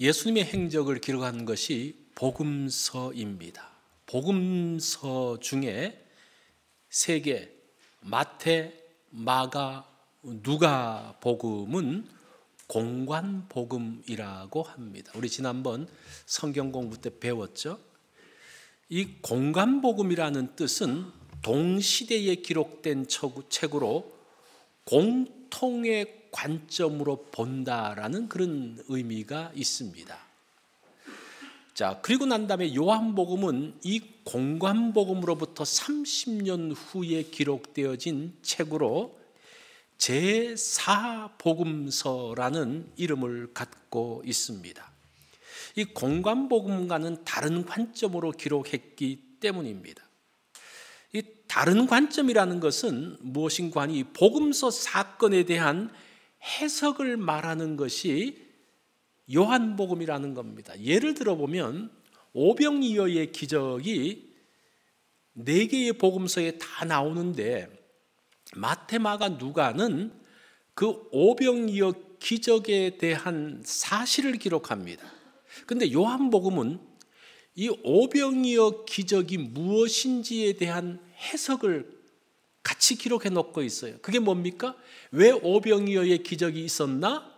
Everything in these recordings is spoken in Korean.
예수님의 행적을 기록한 것이 복음서입니다. 복음서 중에 세 개, 마태, 마가, 누가 복음은 공관복음이라고 합니다. 우리 지난번 성경 공부 때 배웠죠? 이 공관복음이라는 뜻은 동시대에 기록된 책으로 공통의 관점으로 본다라는 그런 의미가 있습니다. 자, 그리고 난 다음에 요한복음은 이 공관복음으로부터 30년 후에 기록되어진 책으로 제4복음서라는 이름을 갖고 있습니다. 이 공관복음과는 다른 관점으로 기록했기 때문입니다. 이 다른 관점이라는 것은 무엇인가 하니 복음서 사건에 대한 해석을 말하는 것이 요한복음이라는 겁니다. 예를 들어보면 오병이어의 기적이 4개의 복음서에 다 나오는데 마태, 마가, 누가는 그 오병이어 기적에 대한 사실을 기록합니다. 그런데 요한복음은 이 오병이어 기적이 무엇인지에 대한 해석을 같이 기록해 놓고 있어요. 그게 뭡니까? 왜 오병이어의 기적이 있었나?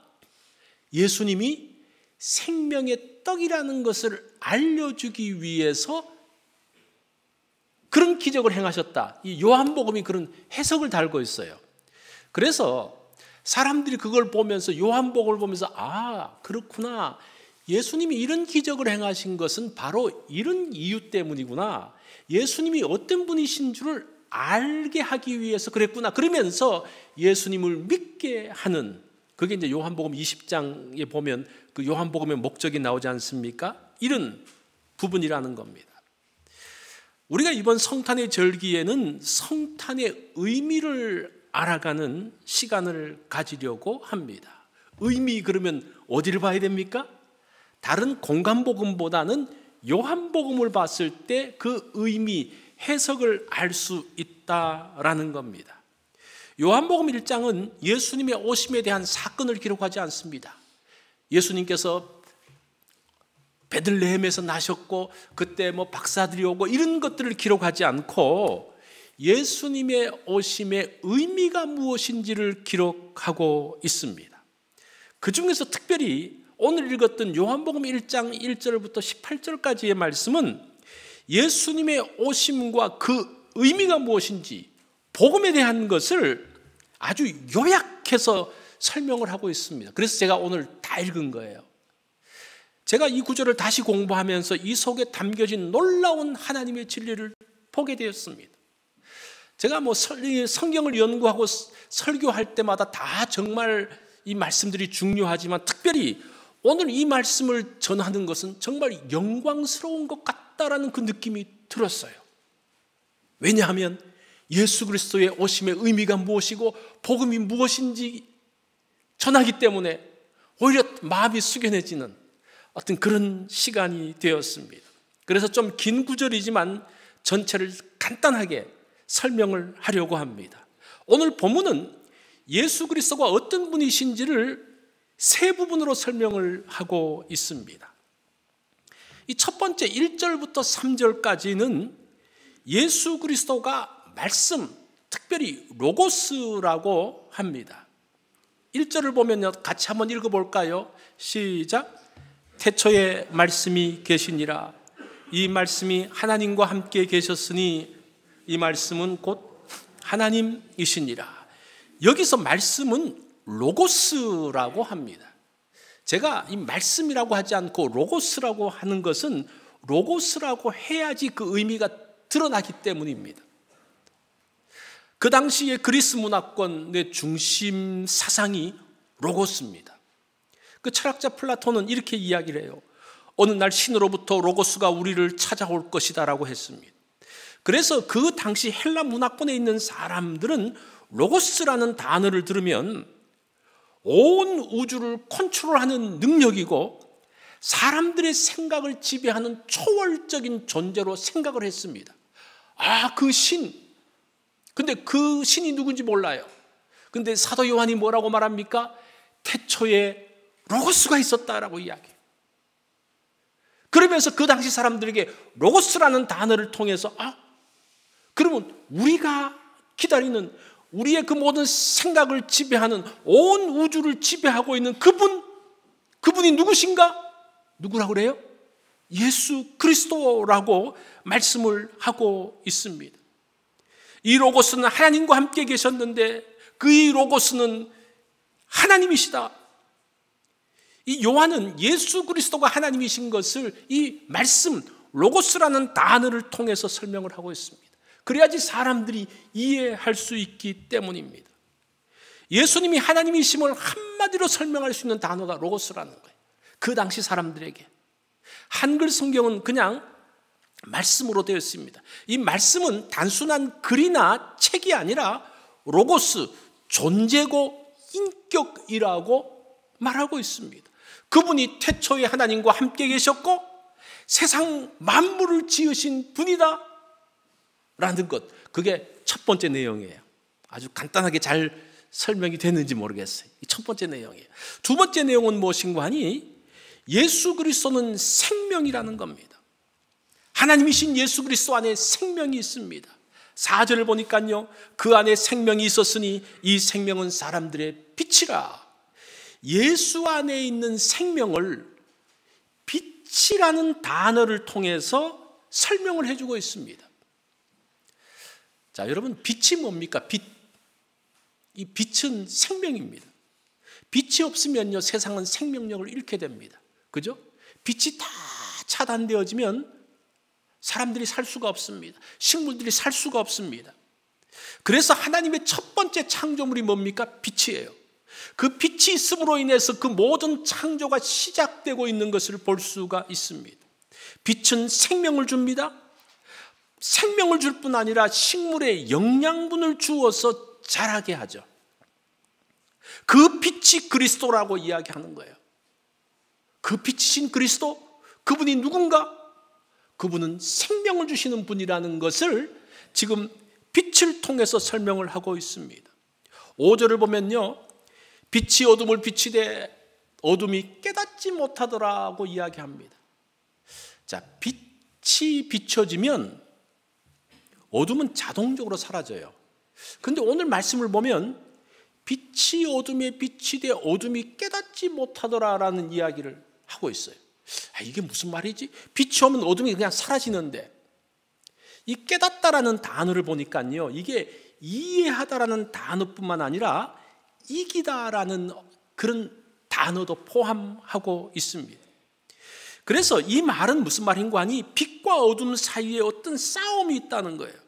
예수님이 생명의 떡이라는 것을 알려주기 위해서 그런 기적을 행하셨다. 이 요한복음이 그런 해석을 달고 있어요. 그래서 사람들이 그걸 보면서 요한복음을 보면서 아, 그렇구나. 예수님이 이런 기적을 행하신 것은 바로 이런 이유 때문이구나. 예수님이 어떤 분이신 줄을 알게 하기 위해서 그랬구나. 그러면서 예수님을 믿게 하는, 그게 이제 요한복음 20장에 보면 그 요한복음의 목적이 나오지 않습니까? 이런 부분이라는 겁니다. 우리가 이번 성탄의 절기에는 성탄의 의미를 알아가는 시간을 가지려고 합니다. 의미, 그러면 어디를 봐야 됩니까? 다른 공관복음보다는 요한복음을 봤을 때 그 의미, 해석을 알 수 있다라는 겁니다. 요한복음 1장은 예수님의 오심에 대한 사건을 기록하지 않습니다. 예수님께서 베들레헴에서 나셨고 그때 박사들이 오고 이런 것들을 기록하지 않고 예수님의 오심의 의미가 무엇인지를 기록하고 있습니다. 그 중에서 특별히 오늘 읽었던 요한복음 1장 1절부터 18절까지의 말씀은 예수님의 오심과 그 의미가 무엇인지 복음에 대한 것을 아주 요약해서 설명을 하고 있습니다. 그래서 제가 오늘 다 읽은 거예요. 제가 이 구절을 다시 공부하면서 이 속에 담겨진 놀라운 하나님의 진리를 보게 되었습니다. 제가 성경을 연구하고 설교할 때마다 다 정말 이 말씀들이 중요하지만 특별히 오늘 이 말씀을 전하는 것은 정말 영광스러운 것 같다라는 그 느낌이 들었어요. 왜냐하면 예수 그리스도의 오심의 의미가 무엇이고 복음이 무엇인지 전하기 때문에 오히려 마음이 숙연해지는 어떤 그런 시간이 되었습니다. 그래서 좀 긴 구절이지만 전체를 간단하게 설명을 하려고 합니다. 오늘 본문은 예수 그리스도가 어떤 분이신지를 세 부분으로 설명을 하고 있습니다. 이 첫 번째 1절부터 3절까지는 예수 그리스도가 말씀, 특별히 로고스라고 합니다. 1절을 보면 같이 한번 읽어볼까요? 시작. 태초에 말씀이 계시니라. 이 말씀이 하나님과 함께 계셨으니 이 말씀은 곧 하나님이시니라. 여기서 말씀은 로고스라고 합니다. 제가 이 말씀이라고 하지 않고 로고스라고 하는 것은 로고스라고 해야지 그 의미가 드러나기 때문입니다. 그 당시에 그리스 문화권의 중심 사상이 로고스입니다. 그 철학자 플라톤은 이렇게 이야기를 해요. 어느 날 신으로부터 로고스가 우리를 찾아올 것이다 라고 했습니다. 그래서 그 당시 헬라 문화권에 있는 사람들은 로고스라는 단어를 들으면 온 우주를 컨트롤하는 능력이고 사람들의 생각을 지배하는 초월적인 존재로 생각을 했습니다. 아, 그 신. 근데 그 신이 누군지 몰라요. 근데 사도 요한이 뭐라고 말합니까? 태초에 로고스가 있었다라고 이야기해요. 그러면서 그 당시 사람들에게 로고스라는 단어를 통해서 그러면 우리가 기다리는 우리의 그 모든 생각을 지배하는 온 우주를 지배하고 있는 그분이 누구신가? 누구라고 그래요? 예수 그리스도라고 말씀을 하고 있습니다. 이 로고스는 하나님과 함께 계셨는데 그 로고스는 하나님이시다. 이 요한은 예수 그리스도가 하나님이신 것을 이 말씀 로고스라는 단어를 통해서 설명을 하고 있습니다. 그래야지 사람들이 이해할 수 있기 때문입니다. 예수님이 하나님이심을 한마디로 설명할 수 있는 단어가 로고스라는 거예요. 그 당시 사람들에게. 한글 성경은 그냥 말씀으로 되어 있습니다. 이 말씀은 단순한 글이나 책이 아니라 로고스, 존재고 인격이라고 말하고 있습니다. 그분이 태초에 하나님과 함께 계셨고 세상 만물을 지으신 분이다 라는 것, 그게 첫 번째 내용이에요. 아주 간단하게 잘 설명이 됐는지 모르겠어요. 이 첫 번째 내용이에요. 두 번째 내용은 무엇인가 하니 예수 그리스도는 생명이라는 겁니다. 하나님이신 예수 그리스도 안에 생명이 있습니다. 4절을 보니까요, 그 안에 생명이 있었으니 이 생명은 사람들의 빛이라. 예수 안에 있는 생명을 빛이라는 단어를 통해서 설명을 해주고 있습니다. 자, 여러분, 빛이 뭡니까? 빛. 이 빛은 생명입니다. 빛이 없으면요, 세상은 생명력을 잃게 됩니다. 그죠? 빛이 다 차단되어지면 사람들이 살 수가 없습니다. 식물들이 살 수가 없습니다. 그래서 하나님의 첫 번째 창조물이 뭡니까? 빛이에요. 그 빛이 있음으로 인해서 그 모든 창조가 시작되고 있는 것을 볼 수가 있습니다. 빛은 생명을 줍니다. 생명을 줄 뿐 아니라 식물에 영양분을 주어서 자라게 하죠. 그 빛이 그리스도라고 이야기하는 거예요. 그 빛이신 그리스도, 그분이 누군가? 그분은 생명을 주시는 분이라는 것을 지금 빛을 통해서 설명을 하고 있습니다. 5절을 보면요, 빛이 어둠을 비치되 어둠이 깨닫지 못하더라고 이야기합니다. 자, 빛이 비춰지면 어둠은 자동적으로 사라져요. 그런데 오늘 말씀을 보면 빛이 어둠에 비치되 어둠이 깨닫지 못하더라라는 이야기를 하고 있어요. 이게 무슨 말이지? 빛이 오면 어둠이 그냥 사라지는데, 이 깨닫다라는 단어를 보니까요, 이게 이해하다라는 단어뿐만 아니라 이기다라는 그런 단어도 포함하고 있습니다. 그래서 이 말은 무슨 말인가 하니 빛과 어둠 사이에 어떤 싸움이 있다는 거예요.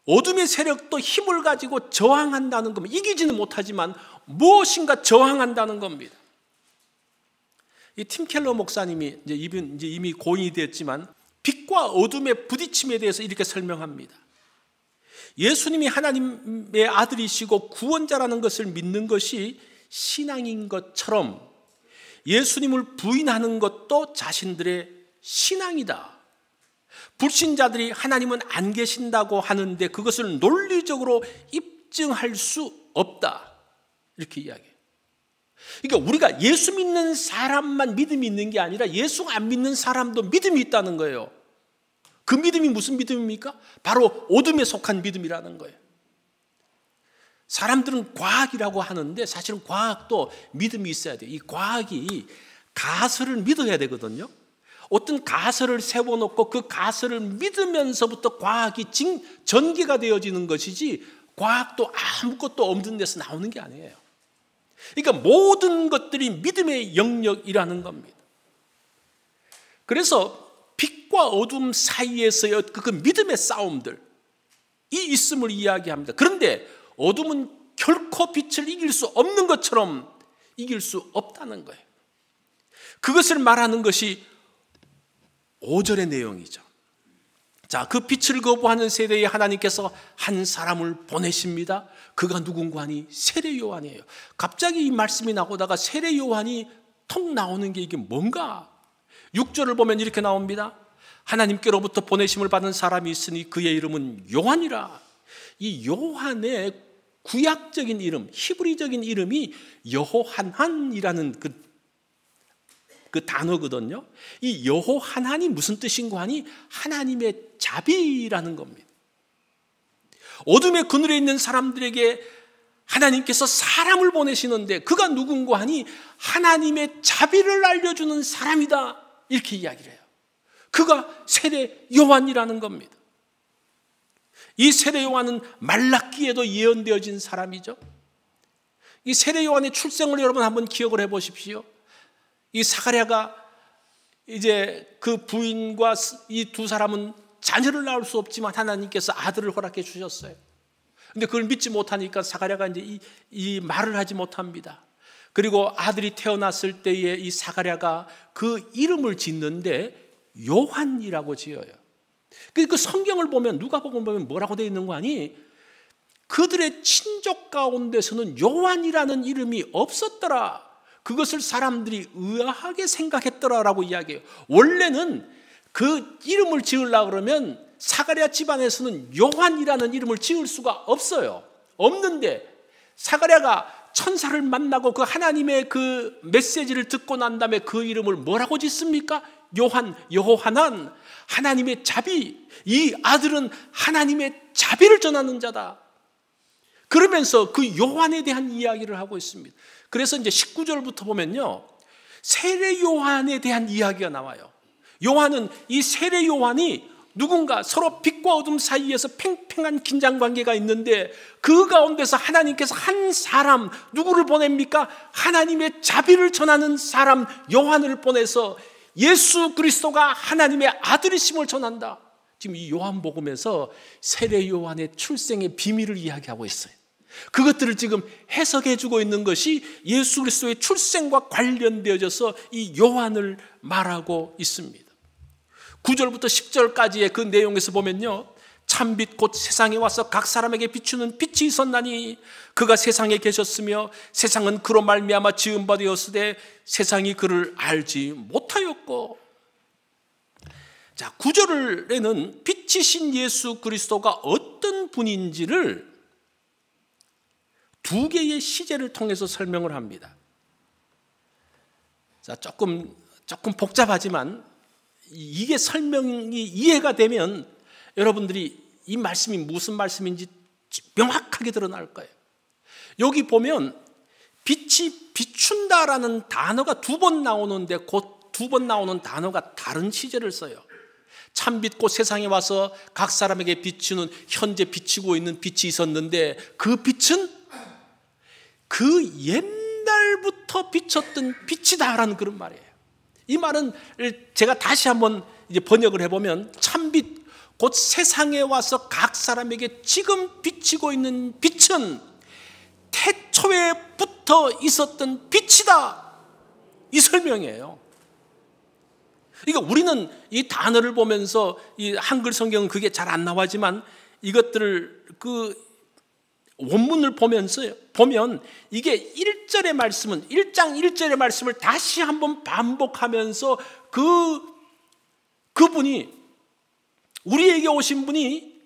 어둠의 세력도 힘을 가지고 저항한다는 겁니다. 이기지는 못하지만 무엇인가 저항한다는 겁니다. 이 팀 켈러 목사님이 이제 이미 고인이 되었지만 빛과 어둠의 부딪힘에 대해서 이렇게 설명합니다. 예수님이 하나님의 아들이시고 구원자라는 것을 믿는 것이 신앙인 것처럼 예수님을 부인하는 것도 자신들의 신앙이다. 불신자들이 하나님은 안 계신다고 하는데 그것을 논리적으로 입증할 수 없다. 이렇게 이야기해요. 그러니까 우리가 예수 믿는 사람만 믿음이 있는 게 아니라 예수 안 믿는 사람도 믿음이 있다는 거예요. 그 믿음이 무슨 믿음입니까? 바로 어둠에 속한 믿음이라는 거예요. 사람들은 과학이라고 하는데 사실은 과학도 믿음이 있어야 돼요. 이 과학이 가설을 믿어야 되거든요. 어떤 가설을 세워놓고 그 가설을 믿으면서부터 과학이 전개가 되어지는 것이지 과학도 아무것도 없는 데서 나오는 게 아니에요. 그러니까 모든 것들이 믿음의 영역이라는 겁니다. 그래서 빛과 어둠 사이에서의 그 믿음의 싸움들이 있음을 이야기합니다. 그런데 어둠은 결코 빛을 이길 수 없는 것처럼 이길 수 없다는 거예요. 그것을 말하는 것이 5절의 내용이죠. 자, 그 빛을 거부하는 세대에 하나님께서 한 사람을 보내십니다. 그가 누군가 하니 세례 요한이에요. 갑자기 이 말씀이 나오다가 세례 요한이 통 나오는 게 이게 뭔가? 6절을 보면 이렇게 나옵니다. 하나님께로부터 보내심을 받은 사람이 있으니 그의 이름은 요한이라. 이 요한의 구약적인 이름, 히브리적인 이름이 여호한한이라는 그 그 단어거든요. 이 여호와나니 무슨 뜻인고 하니 하나님의 자비라는 겁니다. 어둠의 그늘에 있는 사람들에게 하나님께서 사람을 보내시는데 그가 누군고 하니 하나님의 자비를 알려주는 사람이다, 이렇게 이야기를 해요. 그가 세례 요한이라는 겁니다. 이 세례 요한은 말라기에도 예언되어진 사람이죠. 이 세례 요한의 출생을 여러분 한번 기억을 해보십시오. 이 사가랴가 이제 그 부인과 이 두 사람은 자녀를 낳을 수 없지만 하나님께서 아들을 허락해 주셨어요. 근데 그걸 믿지 못하니까 사가랴가 이제 이 말을 하지 못합니다. 그리고 아들이 태어났을 때에 이 사가랴가 그 이름을 짓는데 요한이라고 지어요. 그 성경을 보면, 누가복음 보면 뭐라고 되어 있는 거 아니? 그들의 친족 가운데서는 요한이라는 이름이 없었더라. 그것을 사람들이 의아하게 생각했더라라고 이야기해요. 원래는 그 이름을 지으려고 그러면 사가랴 집안에서는 요한이라는 이름을 지을 수가 없어요. 없는데 사가랴가 천사를 만나고 그 하나님의 그 메시지를 듣고 난 다음에 그 이름을 뭐라고 짓습니까? 요한, 여호와난, 하나님의 자비. 이 아들은 하나님의 자비를 전하는 자다. 그러면서 그 요한에 대한 이야기를 하고 있습니다. 그래서 이제 19절부터 보면요, 세례 요한에 대한 이야기가 나와요. 요한은, 이 세례 요한이 누군가 서로 빛과 어둠 사이에서 팽팽한 긴장관계가 있는데 그 가운데서 하나님께서 한 사람, 누구를 보냅니까? 하나님의 자비를 전하는 사람 요한을 보내서 예수 그리스도가 하나님의 아들이심을 전한다. 지금 이 요한복음에서 세례 요한의 출생의 비밀을 이야기하고 있어요. 그것들을 지금 해석해 주고 있는 것이 예수 그리스도의 출생과 관련되어져서 이 요한을 말하고 있습니다. 9절부터 10절까지의 그 내용에서 보면요, 참빛 곧 세상에 와서 각 사람에게 비추는 빛이 있었나니 그가 세상에 계셨으며 세상은 그로 말미암아 지은 바 되었으되 세상이 그를 알지 못하였고. 자, 9절에는 빛이신 예수 그리스도가 어떤 분인지를 두 개의 시제를 통해서 설명을 합니다. 자, 조금 복잡하지만 이게 설명이 이해가 되면 여러분들이 이 말씀이 무슨 말씀인지 명확하게 드러날 거예요. 여기 보면 빛이 비춘다라는 단어가 두 번 나오는데 그 두 번 나오는 단어가 다른 시제를 써요. 참빛 곧 세상에 와서 각 사람에게 비추는, 현재 비치고 있는 빛이 있었는데 그 빛은 그 옛날부터 비쳤던 빛이다라는 그런 말이에요. 이 말은 제가 다시 한번 이제 번역을 해보면, 참빛 곧 세상에 와서 각 사람에게 지금 비치고 있는 빛은 태초에부터 있었던 빛이다, 이 설명이에요. 그러니까 우리는 이 단어를 보면서 이 한글 성경은 그게 잘 안 나와지만 이것들을 그 원문을 보면 이게 1절의 말씀은 1장 1절의 말씀을 다시 한번 반복하면서 그분이, 우리에게 오신 분이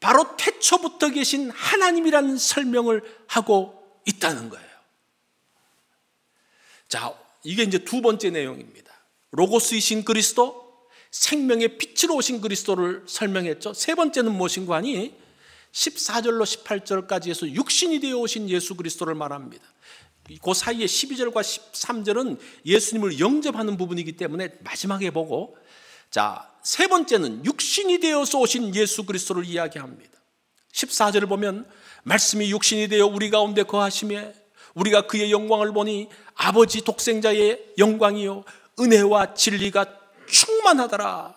바로 태초부터 계신 하나님이라는 설명을 하고 있다는 거예요. 자, 이게 이제 두 번째 내용입니다. 로고스이신 그리스도, 생명의 빛으로 오신 그리스도를 설명했죠. 세 번째는 무엇인고 하니 14절로 18절까지 해서 육신이 되어 오신 예수 그리스도를 말합니다. 그 사이에 12절과 13절은 예수님을 영접하는 부분이기 때문에 마지막에 보고, 자, 세 번째는 육신이 되어서 오신 예수 그리스도를 이야기합니다. 14절을 보면 말씀이 육신이 되어 우리 가운데 거하시며 우리가 그의 영광을 보니 아버지 독생자의 영광이요 은혜와 진리가 충만하더라.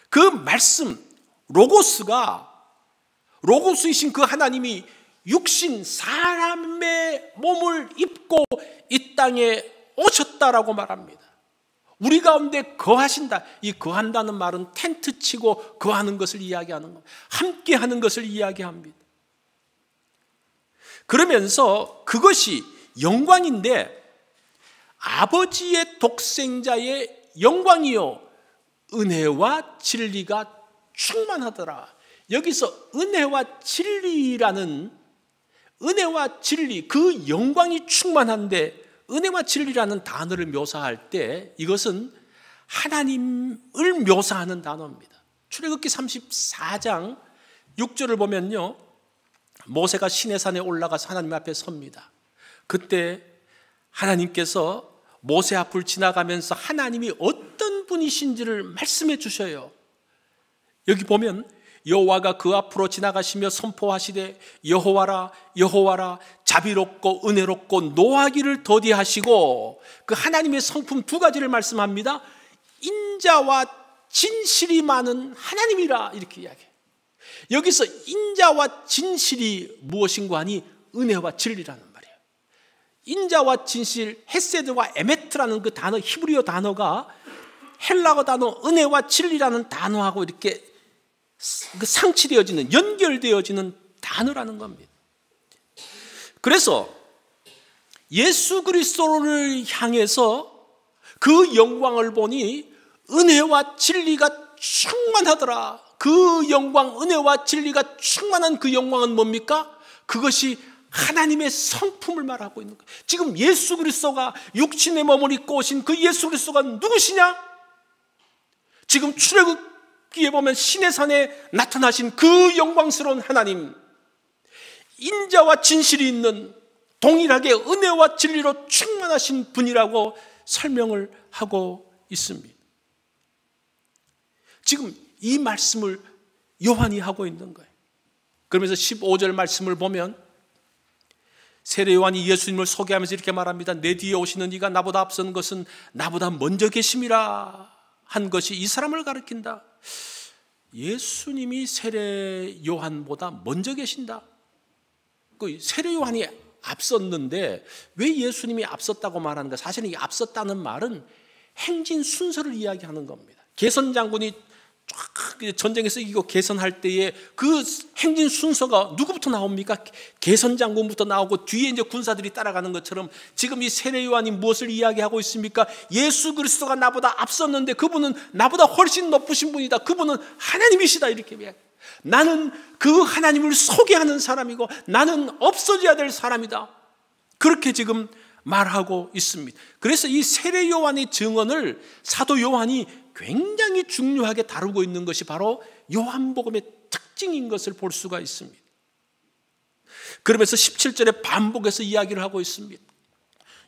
그 말씀, 로고스이신 그 하나님이 육신, 사람의 몸을 입고 이 땅에 오셨다라고 말합니다. 우리 가운데 거하신다. 이 거한다는 말은 텐트 치고 거하는 것을 이야기하는 겁니다. 함께 하는 것을 이야기합니다. 그러면서 그것이 영광인데 아버지의 독생자의 영광이요 은혜와 진리가 충만하더라. 여기서 은혜와 진리, 그 영광이 충만한데 은혜와 진리라는 단어를 묘사할 때 이것은 하나님을 묘사하는 단어입니다. 출애굽기 34장 6절을 보면요, 모세가 시내산에 올라가서 하나님 앞에 섭니다. 그때 하나님께서 모세 앞을 지나가면서 하나님이 어떤 분이신지를 말씀해 주셔요. 여기 보면 여호와가 그 앞으로 지나가시며 선포하시되 여호와라 여호와라 자비롭고 은혜롭고 노하기를 더디하시고, 그 하나님의 성품 두 가지를 말씀합니다. 인자와 진실이 많은 하나님이라, 이렇게 이야기해요. 여기서 인자와 진실이 무엇인가 하니 은혜와 진리라는 말이에요. 인자와 진실, 헤세드와 에메트라는 그 단어, 히브리어 단어가 헬라어 단어 은혜와 진리라는 단어하고 이렇게 상치되어지는, 연결되어지는 단어라는 겁니다. 그래서 예수 그리스도를 향해서 그 영광을 보니 은혜와 진리가 충만하더라. 그 영광, 은혜와 진리가 충만한 그 영광은 뭡니까? 그것이 하나님의 성품을 말하고 있는 거예요. 지금 예수 그리스도가 육신의 몸을 입고 오신 그 예수 그리스도가 누구시냐? 지금 출애굽기에 보면 시내산에 나타나신 그 영광스러운 하나님, 인자와 진실이 있는, 동일하게 은혜와 진리로 충만하신 분이라고 설명을 하고 있습니다. 지금 이 말씀을 요한이 하고 있는 거예요. 그러면서 15절 말씀을 보면 세례 요한이 예수님을 소개하면서 이렇게 말합니다. 내 뒤에 오시는 이가 나보다 앞선 것은 나보다 먼저 계심이라 한 것이 이 사람을 가리킨다. 예수님이 세례 요한보다 먼저 계신다. 그 세례 요한이 앞섰는데 왜 예수님이 앞섰다고 말하는가? 사실은 이 앞섰다는 말은 행진 순서를 이야기하는 겁니다. 개선 장군이 쫙 전쟁에서 이기고 개선할 때에 그 행진 순서가 누구부터 나옵니까? 개선 장군부터 나오고 뒤에 이제 군사들이 따라가는 것처럼 지금 이 세례 요한이 무엇을 이야기하고 있습니까? 예수 그리스도가 나보다 앞섰는데 그분은 나보다 훨씬 높으신 분이다. 그분은 하나님이시다. 이렇게 이야기해요. 나는 그 하나님을 소개하는 사람이고 나는 없어져야 될 사람이다. 그렇게 지금 말하고 있습니다. 그래서 이 세례 요한의 증언을 사도 요한이 굉장히 중요하게 다루고 있는 것이 바로 요한복음의 특징인 것을 볼 수가 있습니다. 그러면서 17절에 반복해서 이야기를 하고 있습니다.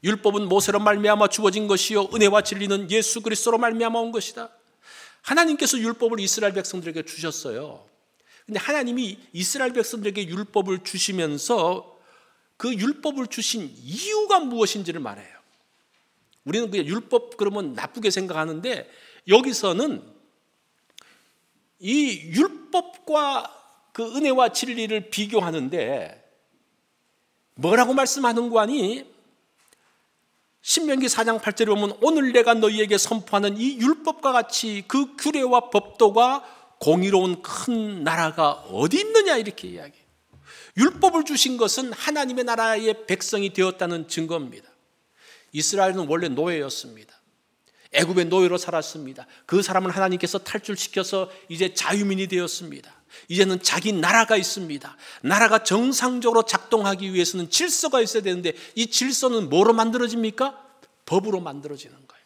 율법은 모세로 말미암아 주어진 것이요 은혜와 진리는 예수 그리스도로 말미암아 온 것이다. 하나님께서 율법을 이스라엘 백성들에게 주셨어요. 근데 하나님이 이스라엘 백성들에게 율법을 주시면서 그 율법을 주신 이유가 무엇인지를 말해요. 우리는 그냥 율법 그러면 나쁘게 생각하는데 여기서는 이 율법과 그 은혜와 진리를 비교하는데 뭐라고 말씀하는 거 아니? 신명기 4장 8절에 보면 오늘 내가 너희에게 선포하는 이 율법과 같이 그 규례와 법도가 공의로운 큰 나라가 어디 있느냐 이렇게 이야기해요. 율법을 주신 것은 하나님의 나라의 백성이 되었다는 증거입니다. 이스라엘은 원래 노예였습니다. 애굽의 노예로 살았습니다. 그 사람을 하나님께서 탈출시켜서 이제 자유민이 되었습니다. 이제는 자기 나라가 있습니다. 나라가 정상적으로 작동하기 위해서는 질서가 있어야 되는데 이 질서는 뭐로 만들어집니까? 법으로 만들어지는 거예요.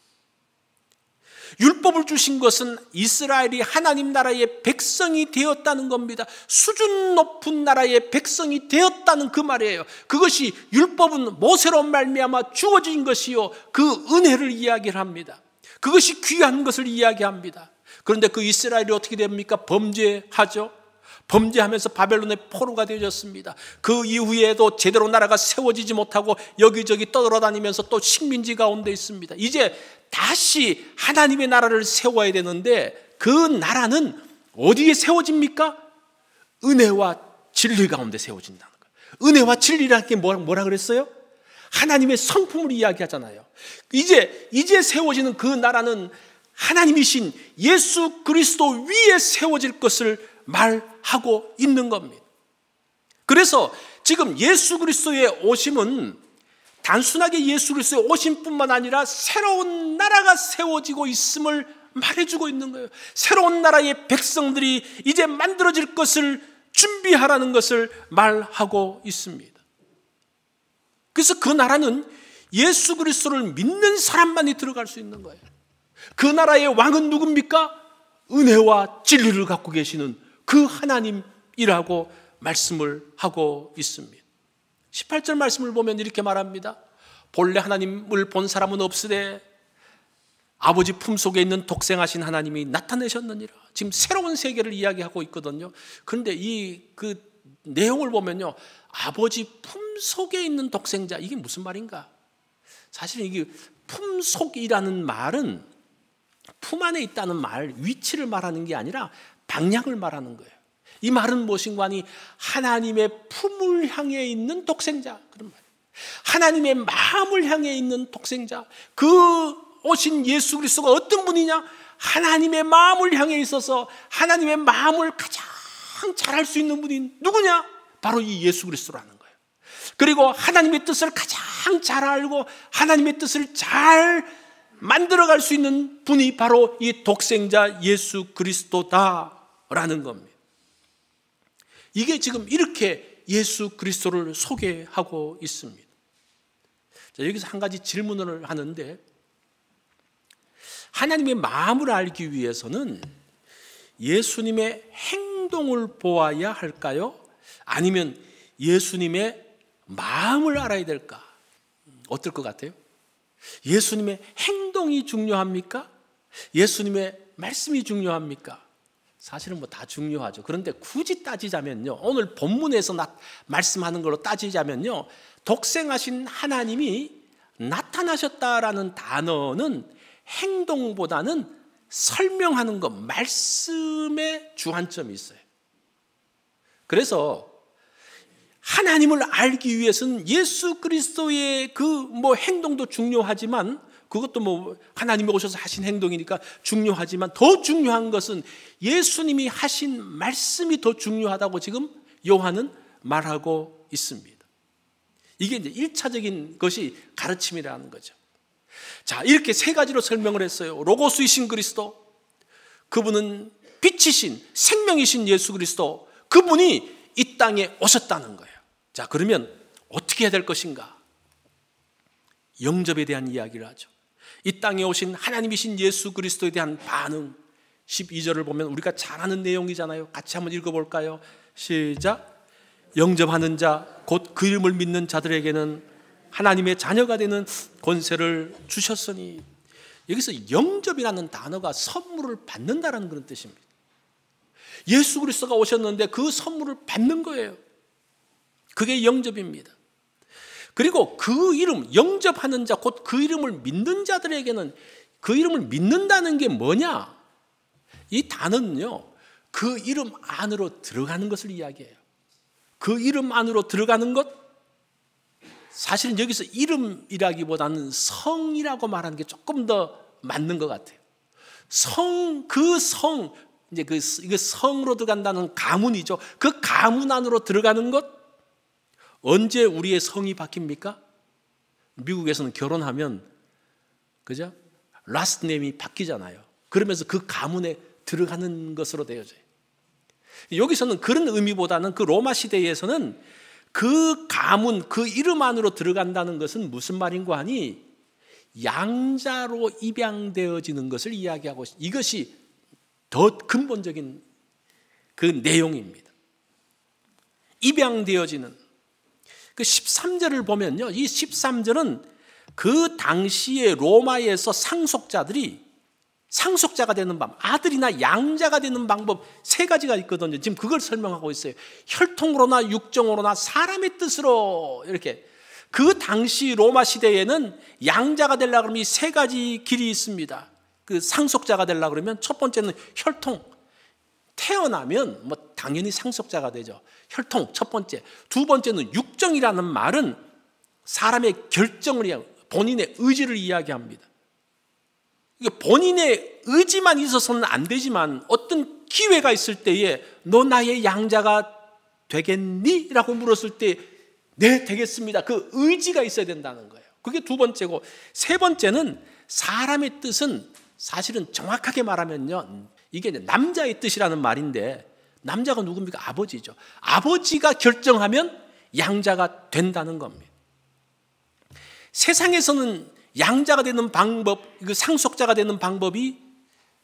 율법을 주신 것은 이스라엘이 하나님 나라의 백성이 되었다는 겁니다. 수준 높은 나라의 백성이 되었다는 그 말이에요. 그것이 율법은 모세로 말미암아 주어진 것이요 그 은혜를 이야기를 합니다. 그것이 귀한 것을 이야기합니다. 그런데 그 이스라엘이 어떻게 됩니까? 범죄하죠. 범죄하면서 바벨론의 포로가 되어졌습니다. 그 이후에도 제대로 나라가 세워지지 못하고 여기저기 떠돌아다니면서 또 식민지 가운데 있습니다. 이제 다시 하나님의 나라를 세워야 되는데 그 나라는 어디에 세워집니까? 은혜와 진리 가운데 세워진다는 거예요. 은혜와 진리라는 게 뭐라 그랬어요? 하나님의 성품을 이야기하잖아요. 이제 세워지는 그 나라는 하나님이신 예수 그리스도 위에 세워질 것을 말하고 있는 겁니다. 그래서 지금 예수 그리스도의 오심은 단순하게 예수 그리스도의 오심뿐만 아니라 새로운 나라가 세워지고 있음을 말해주고 있는 거예요. 새로운 나라의 백성들이 이제 만들어질 것을 준비하라는 것을 말하고 있습니다. 그래서 그 나라는 예수 그리스도를 믿는 사람만이 들어갈 수 있는 거예요. 그 나라의 왕은 누굽니까? 은혜와 진리를 갖고 계시는 그 하나님이라고 말씀을 하고 있습니다. 18절 말씀을 보면 이렇게 말합니다. 본래 하나님을 본 사람은 없으되 아버지 품속에 있는 독생하신 하나님이 나타내셨느니라. 지금 새로운 세계를 이야기하고 있거든요. 그런데 그 내용을 보면요, 아버지 품속에 있는 독생자, 이게 무슨 말인가? 사실은 이게 품속이라는 말은 품 안에 있다는 말, 위치를 말하는 게 아니라 방향을 말하는 거예요. 이 말은 무엇인가 하니 하나님의 품을 향해 있는 독생자, 그런 말. 하나님의 마음을 향해 있는 독생자. 그 오신 예수 그리스도가 어떤 분이냐? 하나님의 마음을 향해 있어서 하나님의 마음을 가장 잘 알 수 있는 분이 누구냐? 바로 이 예수 그리스도라는 거예요. 그리고 하나님의 뜻을 가장 잘 알고 하나님의 뜻을 잘 만들어갈 수 있는 분이 바로 이 독생자 예수 그리스도다라는 겁니다. 이게 지금 이렇게 예수 그리스도를 소개하고 있습니다. 자, 여기서 한 가지 질문을 하는데, 하나님의 마음을 알기 위해서는 예수님의 행동을 보아야 할까요? 아니면 예수님의 마음을 알아야 될까? 어떨 것 같아요? 예수님의 행동이 중요합니까? 예수님의 말씀이 중요합니까? 사실은 뭐 다 중요하죠. 그런데 굳이 따지자면요, 오늘 본문에서 말씀하는 걸로 따지자면요, 독생하신 하나님이 나타나셨다라는 단어는 행동보다는 설명하는 것, 말씀에 주안점이 있어요. 그래서 하나님을 알기 위해서는 예수 그리스도의 그 행동도 중요하지만, 그것도 하나님이 오셔서 하신 행동이니까 중요하지만, 더 중요한 것은 예수님이 하신 말씀이 더 중요하다고 지금 요한은 말하고 있습니다. 이게 이제 1차적인 것이 가르침이라는 거죠. 자, 이렇게 세 가지로 설명을 했어요. 로고스이신 그리스도, 그분은 빛이신 생명이신 예수 그리스도, 그분이 이 땅에 오셨다는 거예요. 자, 그러면 어떻게 해야 될 것인가? 영접에 대한 이야기를 하죠. 이 땅에 오신 하나님이신 예수 그리스도에 대한 반응, 12절을 보면 우리가 잘 아는 내용이잖아요. 같이 한번 읽어볼까요? 시작. 영접하는 자, 곧 그 이름을 믿는 자들에게는 하나님의 자녀가 되는 권세를 주셨으니, 여기서 영접이라는 단어가 선물을 받는다라는 그런 뜻입니다. 예수 그리스도가 오셨는데 그 선물을 받는 거예요. 그게 영접입니다. 그리고 그 이름, 영접하는 자, 곧 그 이름을 믿는 자들에게는, 그 이름을 믿는다는 게 뭐냐? 이 단어는요, 그 이름 안으로 들어가는 것을 이야기해요. 그 이름 안으로 들어가는 것, 사실은 여기서 이름이라기보다는 성이라고 말하는 게 조금 더 맞는 것 같아요. 이게 성으로 들어간다는 가문이죠. 그 가문 안으로 들어가는 것. 언제 우리의 성이 바뀝니까? 미국에서는 결혼하면, 그죠? 라스트 네임이 바뀌잖아요. 그러면서 그 가문에 들어가는 것으로 되어져요. 여기서는 그런 의미보다는 그 로마 시대에서는 그 가문, 그 이름 안으로 들어간다는 것은 무슨 말인가 하니, 양자로 입양되어지는 것을 이야기하고 있습니다. 이것이 더 근본적인 그 내용입니다. 입양되어지는. 그 13절을 보면요, 이 13절은 그 당시에 로마에서 상속자가 되는 방법, 아들이나 양자가 되는 방법 세 가지가 있거든요. 지금 그걸 설명하고 있어요. 혈통으로나 육정으로나 사람의 뜻으로, 이렇게. 그 당시 로마 시대에는 양자가 되려고 그러면 이 세 가지 길이 있습니다. 그 상속자가 되려고 그러면 첫 번째는 혈통. 태어나면 당연히 상속자가 되죠. 혈통 첫 번째. 두 번째는 육정이라는 말은 사람의 결정을, 본인의 의지를 이야기합니다. 본인의 의지만 있어서는 안 되지만 어떤 기회가 있을 때에 너 나의 양자가 되겠니? 라고 물었을 때 네, 되겠습니다. 그 의지가 있어야 된다는 거예요. 그게 두 번째고, 세 번째는 사람의 뜻은 사실은 정확하게 말하면요, 이게 남자의 뜻이라는 말인데, 남자가 누굽니까? 아버지죠. 아버지가 결정하면 양자가 된다는 겁니다. 세상에서는 양자가 되는 방법, 상속자가 되는 방법이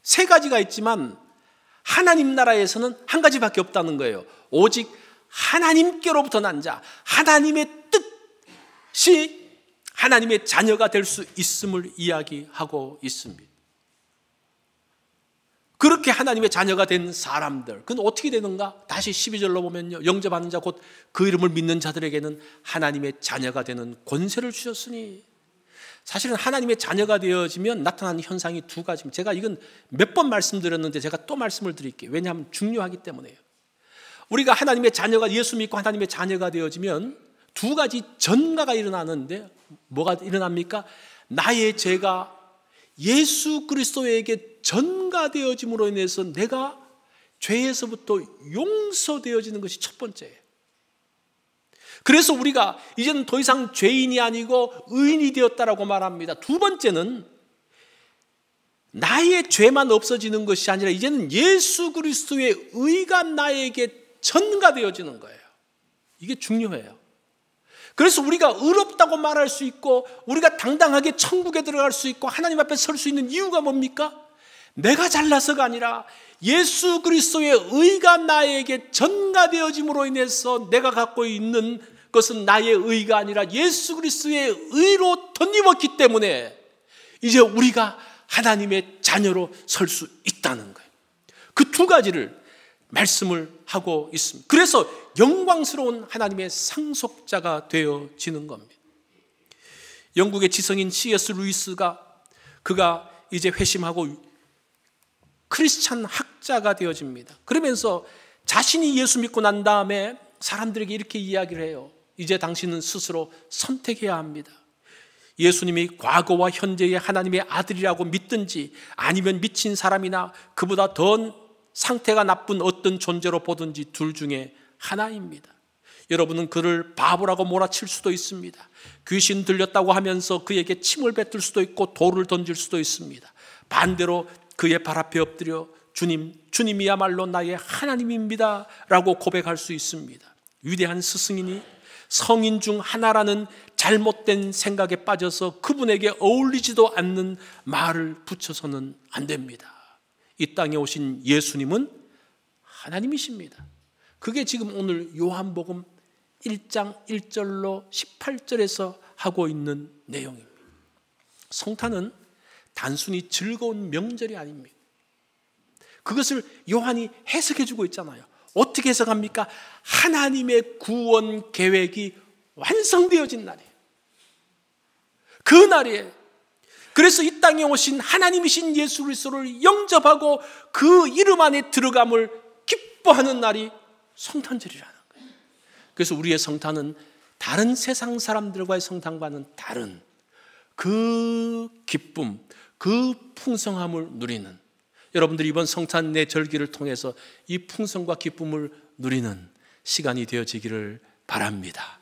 세 가지가 있지만 하나님 나라에서는 한 가지밖에 없다는 거예요. 오직 하나님께로부터 난 자, 하나님의 뜻이 하나님의 자녀가 될 수 있음을 이야기하고 있습니다. 그렇게 하나님의 자녀가 된 사람들, 그건 어떻게 되는가? 다시 12절로 보면요, 영접하는 자 곧 그 이름을 믿는 자들에게는 하나님의 자녀가 되는 권세를 주셨으니. 사실은 하나님의 자녀가 되어지면 나타나는 현상이 두 가지입니다. 제가 이건 몇 번 말씀드렸는데 제가 또 말씀을 드릴게요. 왜냐하면 중요하기 때문에요. 우리가 하나님의 자녀가, 예수 믿고 하나님의 자녀가 되어지면 두 가지 전가가 일어나는데, 뭐가 일어납니까? 나의 죄가 예수 그리스도에게 전가되어짐으로 인해서 내가 죄에서부터 용서되어지는 것이 첫 번째예요. 그래서 우리가 이제는 더 이상 죄인이 아니고 의인이 되었다라고 말합니다. 두 번째는 나의 죄만 없어지는 것이 아니라 이제는 예수 그리스도의 의가 나에게 전가되어지는 거예요. 이게 중요해요. 그래서 우리가 의롭다고 말할 수 있고 우리가 당당하게 천국에 들어갈 수 있고 하나님 앞에 설 수 있는 이유가 뭡니까? 내가 잘나서가 아니라 예수 그리스도의 의가 나에게 전가되어짐으로 인해서 내가 갖고 있는 것은 나의 의가 아니라 예수 그리스도의 의로 덧입었기 때문에 이제 우리가 하나님의 자녀로 설 수 있다는 거예요. 그 두 가지를 말씀을 하고 있습니다. 그래서 영광스러운 하나님의 상속자가 되어지는 겁니다. 영국의 지성인 C.S. 루이스가 그가 이제 회심하고 크리스찬 학자가 되어집니다. 그러면서 자신이 예수 믿고 난 다음에 사람들에게 이렇게 이야기를 해요. 이제 당신은 스스로 선택해야 합니다. 예수님이 과거와 현재의 하나님의 아들이라고 믿든지 아니면 미친 사람이나 그보다 더 상태가 나쁜 어떤 존재로 보든지 둘 중에 하나입니다. 여러분은 그를 바보라고 몰아칠 수도 있습니다. 귀신 들렸다고 하면서 그에게 침을 뱉을 수도 있고 돌을 던질 수도 있습니다. 반대로 그의 발 앞에 엎드려 주님이야말로 나의 하나님입니다 라고 고백할 수 있습니다. 위대한 스승이니 성인 중 하나라는 잘못된 생각에 빠져서 그분에게 어울리지도 않는 말을 붙여서는 안 됩니다. 이 땅에 오신 예수님은 하나님이십니다. 그게 지금 오늘 요한복음 1장 1절로 18절에서 하고 있는 내용입니다. 성탄은 단순히 즐거운 명절이 아닙니다. 그것을 요한이 해석해 주고 있잖아요. 어떻게 해석합니까? 하나님의 구원 계획이 완성되어진 날이에요. 그 날이에요. 그래서 이 땅에 오신 하나님이신 예수 그리스도를 영접하고 그 이름 안에 들어감을 기뻐하는 날이 성탄절이라는 거예요. 그래서 우리의 성탄은 다른 세상 사람들과의 성탄과는 다른 그 기쁨, 그 풍성함을 누리는, 여러분들이 이번 성탄의 절기를 통해서 이 풍성과 기쁨을 누리는 시간이 되어지기를 바랍니다.